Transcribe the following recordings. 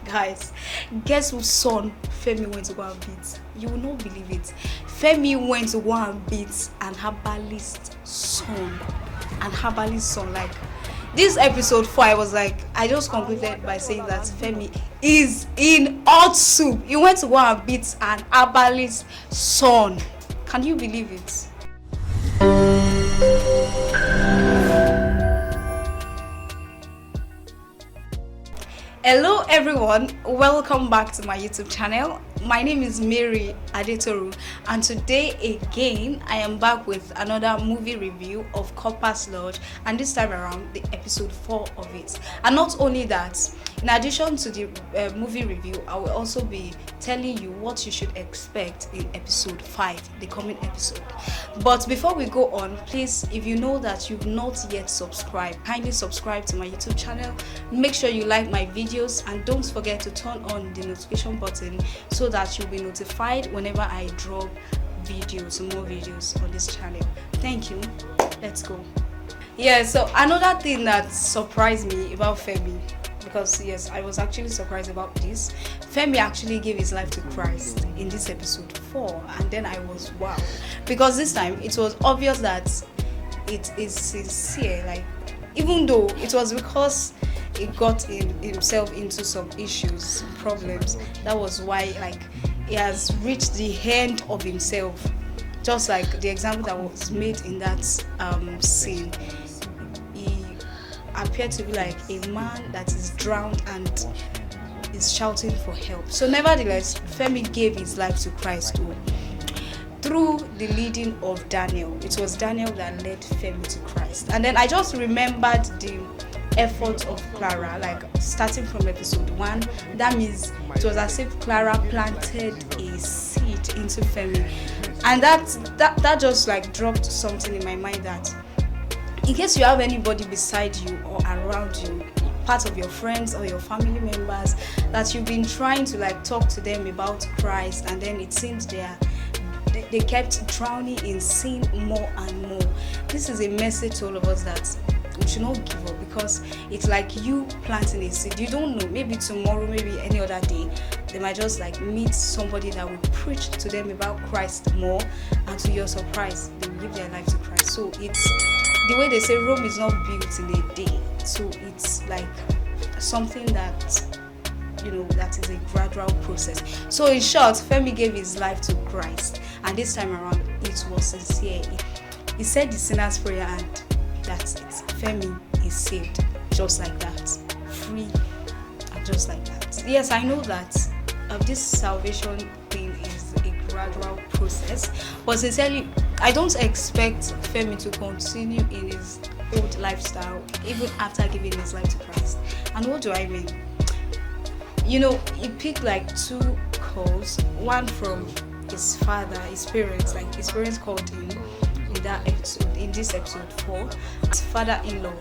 Guys, guess whose son Femi went to go and beat? You will not believe it. Femi went to go and beat an herbalist son. An herbalist son. Like, this episode 4, I was like, I just concluded by saying that Femi is in hot soup. He went to go and beat an herbalist son. Can you believe it? Hello everyone, welcome back to my YouTube channel. My name is Mary Adetoru, and today again I am back with another movie review of CORPER'S Lodge, and this time around the episode 4 of it. And not only that, in addition to the movie review, I will also be telling you what you should expect in episode 5, the coming episode. But before we go on, please, if you know that you've not yet subscribed, kindly subscribe to my YouTube channel. Make sure you like my videos and don't forget to turn on the notification button so that you'll be notified whenever I drop videos, more videos on this channel. Thank you. Let's go. Yeah, so another thing that surprised me about Femi, because yes, I was actually surprised about this. Femi actually gave his life to Christ in this episode 4, and then I was wow, because this time it was obvious that it is sincere. Like, even though it was because he got himself into some issues, some problems, that was why, like, he has reached the end of himself, just like the example that was made in that scene. He appeared to be like a man that is drowned and is shouting for help. So nevertheless, Femi gave his life to Christ too, through the leading of Daniel. It was Daniel that led Femi to Christ. And then I just remembered the effort of Clara, like starting from episode 1. That means it was as if Clara planted a seed into Femi, and that just like dropped something in my mind, that in case you have anybody beside you or around you, part of your friends or your family members, that you've been trying to like talk to them about Christ, and then it seems they kept drowning in sin more and more. This is a message to all of us that we should not give up, because it's like you planting a seed. You don't know, maybe tomorrow, maybe any other day, they might just like meet somebody that will preach to them about Christ more, and to your surprise, they will give their life to Christ. So it's the way they say Rome is not built in a day. So it's like something that, you know, that is a gradual process. So in short, Femi gave his life to Christ, and this time around it was sincere. He said the sinner's prayer, and that's it. Femi is saved, just like that, free, and just like that. Yes, I know that this salvation thing is a gradual process, but sincerely, I don't expect Femi to continue in his old lifestyle even after giving his life to Christ. And what do I mean? You know, he picked like 2 calls, one from his father, his parents. Like, his parents called him in that episode, in this episode 4, his father-in-law,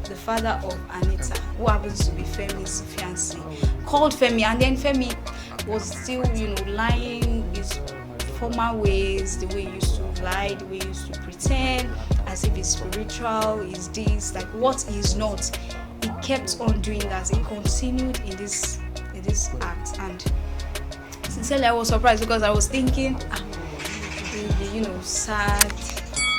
the father of Anita, who happens to be Femi's fiancé, called Femi, and then Femi was still, you know, lying his former ways, the way he used to lie, the way he used to pretend as if he's spiritual, he's this, like what he's not. He kept on doing that. He continued in this act, and sincerely I was surprised, because I was thinking he'll be, you know, sad,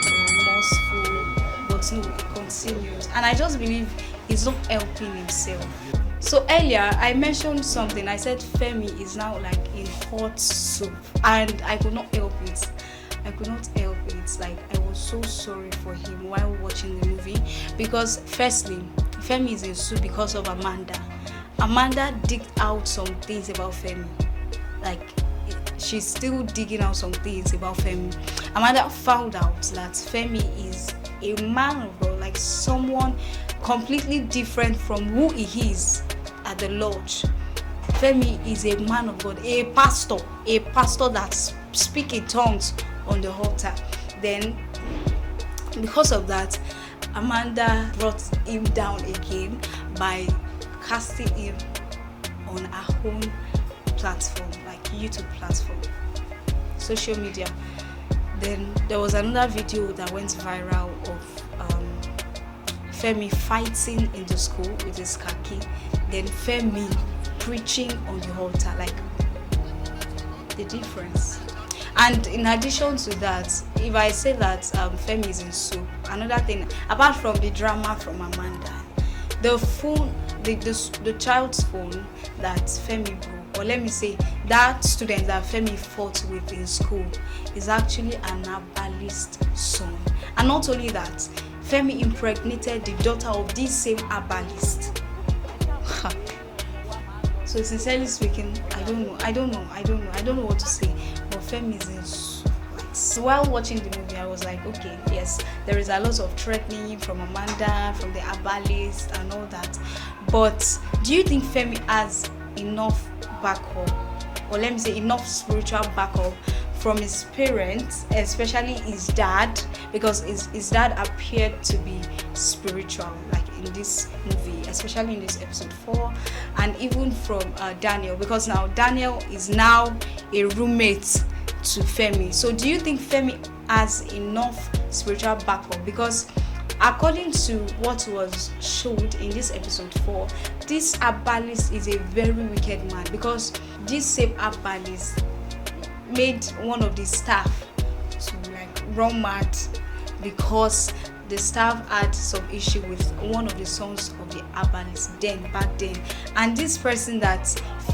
remorseful, but no, he continues, and I just believe he's not helping himself. So earlier I mentioned something. I said Femi is now like in hot soup, and I could not help it. Like, I was so sorry for him while watching the movie, because firstly, Femi is in soup because of Amanda. Amanda digged out some things about Femi. Like, she's still digging out some things about Femi. Amanda found out that Femi is a man of God, like someone completely different from who he is at the lodge. Femi is a man of God, a pastor that speaks in tongues on the altar. Then, because of that, Amanda brought him down again by casting him on her own platform, like YouTube platform, social media. Then there was another video that went viral of Femi fighting in the school with his khaki. Then Femi preaching on the altar, like the difference. And in addition to that, if I say that Femi is in soup, another thing apart from the drama from Amanda, the phone, the child's phone that Femi broke, or let me say that student that Femi fought with in school, is actually an herbalist son. And not only that, Femi impregnated the daughter of this same herbalist. So sincerely speaking, I don't know what to say. But Femi is in soup. So while watching the movie, I was like, okay, yes, there is a lot of threatening from Amanda, from the herbalist and all that. But do you think Femi has enough backup, or let me say enough spiritual backup from his parents, especially his dad, because his dad appeared to be spiritual, like in this movie, especially in this episode 4, and even from Daniel, because now Daniel is now a roommate to Femi. So do you think Femi has enough spiritual backup? Because according to what was showed in this episode 4, this herbalist is a very wicked man, because this same herbalist made one of the staff to like run mad because the staff had some issue with one of the sons of the herbalist back then, and this person that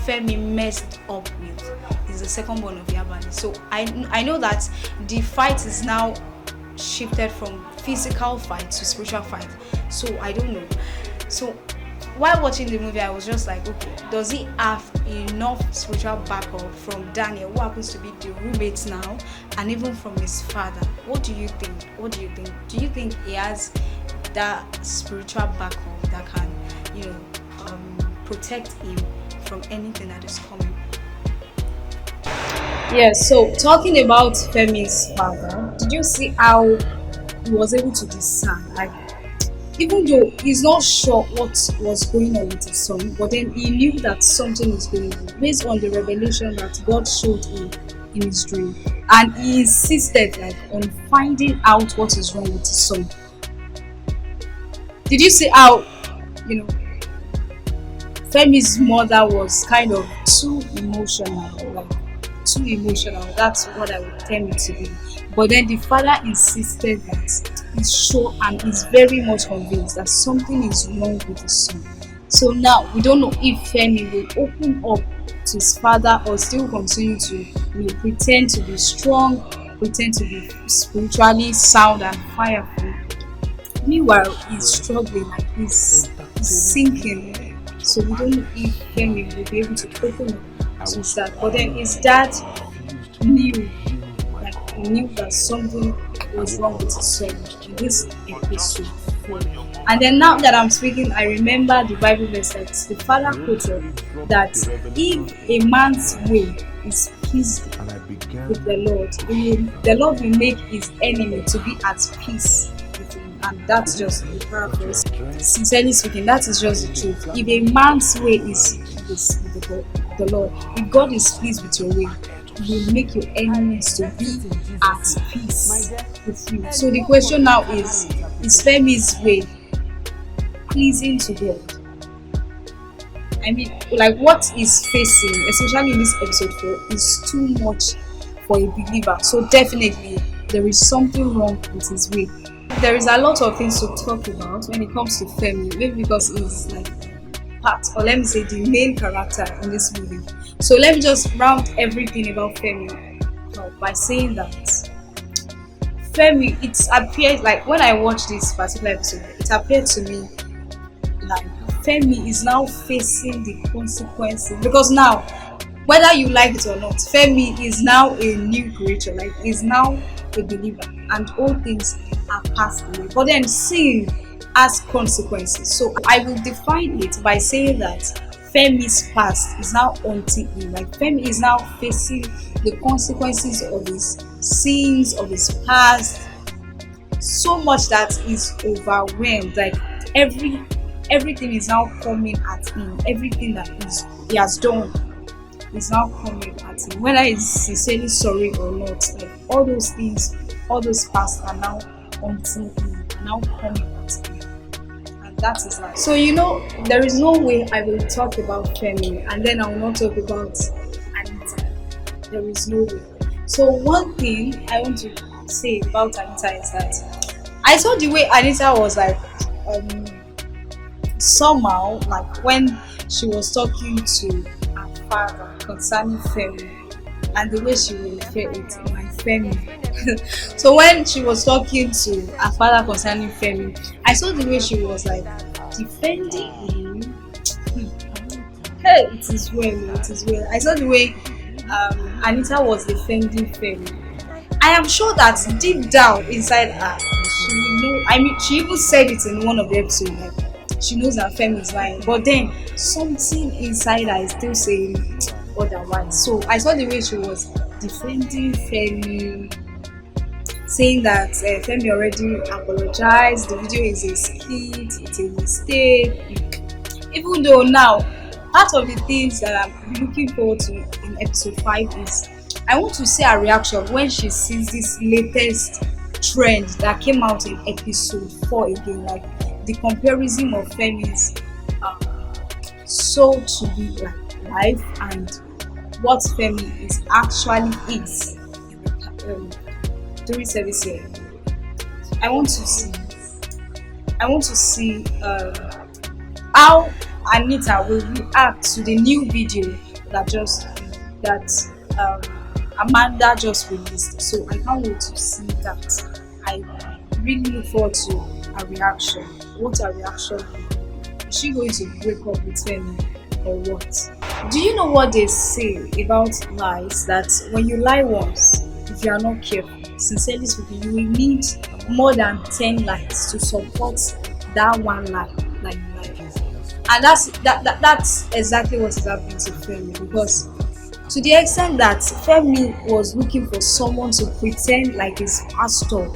Femi messed up with is the second born of the herbalist. So I know that the fight is now shifted from physical fight to spiritual fight, so I don't know. So while watching the movie, I was just like, okay, does he have enough spiritual backup from Daniel, who happens to be the roommate now, and even from his father? What do you think? Do you think he has that spiritual backup that can, protect him from anything that is coming? Yeah, so talking about Femi's father, did you see how he was able to discern? Like, even though he's not sure what was going on with his son, but then he knew that something is going on based on the revelation that God showed him in his dream, and he insisted on finding out what is wrong with his son. Did you see how Femi's mother was kind of too emotional? That's what I would tell it to be. But then the father insisted that he's sure and is very much convinced that something is wrong with his son. So now we don't know if Femi will open up to his father or still continue to pretend to be strong, pretend to be spiritually sound and fireful. Meanwhile, he's struggling, like he's sinking. So we don't know if Femi will be able to open up to his dad. But then his dad knew that something was wrong with his son in this episode 4. And then now that I'm speaking, I remember the Bible verse that the father quoted that if a man's way is pleased with the Lord, the Lord will make his enemy to be at peace with him. And that's just a paraphrase. Sincerely speaking, that is just the truth. If a man's way is with the Lord, if God is pleased with your way, He will make your enemies to be at peace with you. So the question now is Femi's way pleasing to God? I mean, like what he's facing, especially in this episode 4, is too much for a believer. So definitely there is something wrong with his way. There is a lot of things to talk about when it comes to Femi, maybe because he's like part, or let me say the main character in this movie. So let me just round everything about Femi up by saying that Femi, it appeared like when I watched this particular episode, it appeared to me like Femi is now facing the consequences, because now, whether you like it or not, Femi is now a new creature, like he's now a believer, and all things are passed away. But then sin has consequences. So I will define it by saying that Femi's past is now haunting him. Like Femi is now facing the consequences of his sins, of his past, so much that he's overwhelmed. Like everything is now coming at him. Everything that he has done is now coming at him. Whether he's sincerely sorry or not, like all those things, all those past are now haunting him, are now coming at him. And That is life. So there is no way I will talk about Femi and then I will not talk about Anita. There is no way. So one thing I want to say about Anita is that I saw the way Anita was like somehow, like when she was talking to her father concerning Femi and the way she will refer it, my Femi. So when she was talking to her father concerning Femi, I saw the way she was like defending him. Hey, it is well, it is well. I saw the way Anita was defending Femi. I am sure that deep down inside her, she will know. I mean, she even said it in one of the episodes. Like, she knows that Femi is lying, but then something inside her is still saying otherwise. So I saw the way she was defending Femi, saying that Femi already apologized. The video is a skit, it's a mistake. Even though now, part of the things that I'm looking forward to in episode 5 is I want to see her reaction when she sees this latest trend that came out in episode 4 again, like the comparison of Femi's soul to be like life and what Femi is actually is during service here. I want to see how Anita will react to the new video that Amanda just released. So I can't wait to see that. I really look forward to her reaction. What her reaction will be. Is she going to break up with Femi or what? Do you know what they say about lies? That when you lie once, if you are not careful, sincerely speaking, you will need more than 10 lies to support that one lie. Like and that's exactly what is happening to Femi, because to the extent that Femi was looking for someone to pretend like his pastor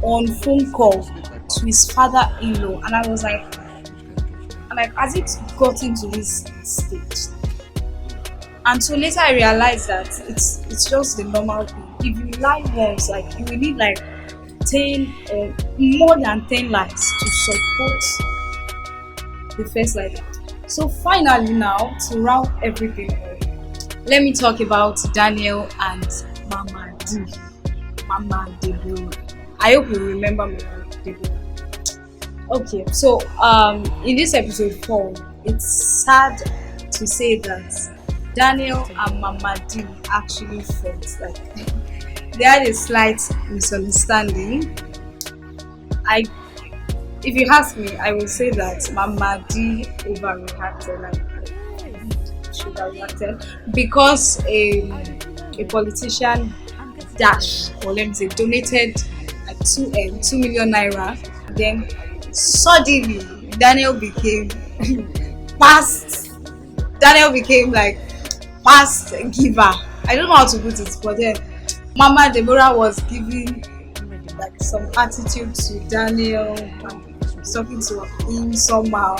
on phone call to his father-in-law, and I was like, has it gotten to this stage? And so later I realized that it's just the normal thing. If you lie once, like you will need like 10 or more than 10 lies to support the first lie. So finally, now to round everything up, let me talk about Daniel and Mama Deborah. I hope you remember Mama Deborah. Okay, so in this episode 4, it's sad to say that Daniel and Mama D actually fought. Like they had a slight misunderstanding. If you ask me, I will say that Mama D overreacted, she overreacted because a politician or let me say donated like 2 million naira. Then suddenly Daniel became like past giver. I don't know how to put it, but then Mama Deborah was giving like some attitude to Daniel and talking to him somehow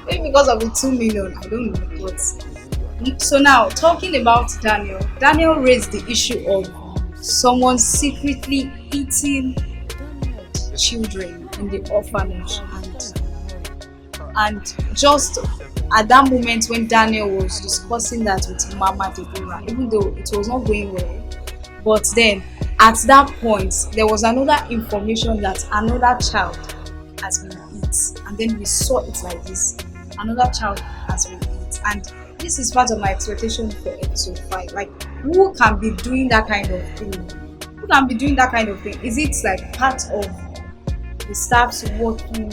maybe because of the 2 million. I don't know. But so now talking about Daniel raised the issue of someone secretly eating children in the orphanage, and just at that moment when Daniel was discussing that with Mama Deborah, even though it was not going well, but then at that point there was another information that another child has been eaten, and then we saw it like this: another child has been eaten. And this is part of my expectation for episode 5. Like, who can be doing that kind of thing? Is it like part of the staffs working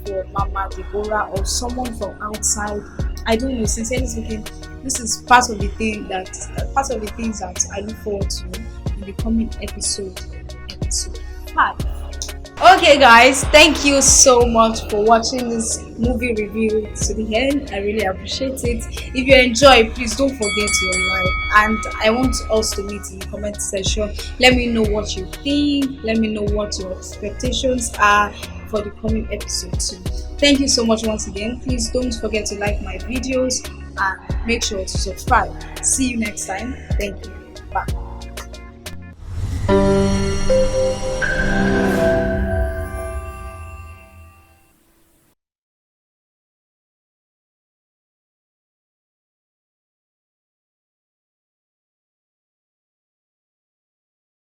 for Mama Deborah or someone from outside? I don't know. Sincerely speaking, this is part of the things that I look forward to in the coming episode 5. Okay guys, thank you so much for watching this movie review to the end. I really appreciate it. If you enjoy, please don't forget to like, and I want us to meet in the comment section. Let me know what you think. Let me know what your expectations are for the coming episode 2. Thank you so much once again. Please don't forget to like my videos and make sure to subscribe. See you next time. Thank you. Bye.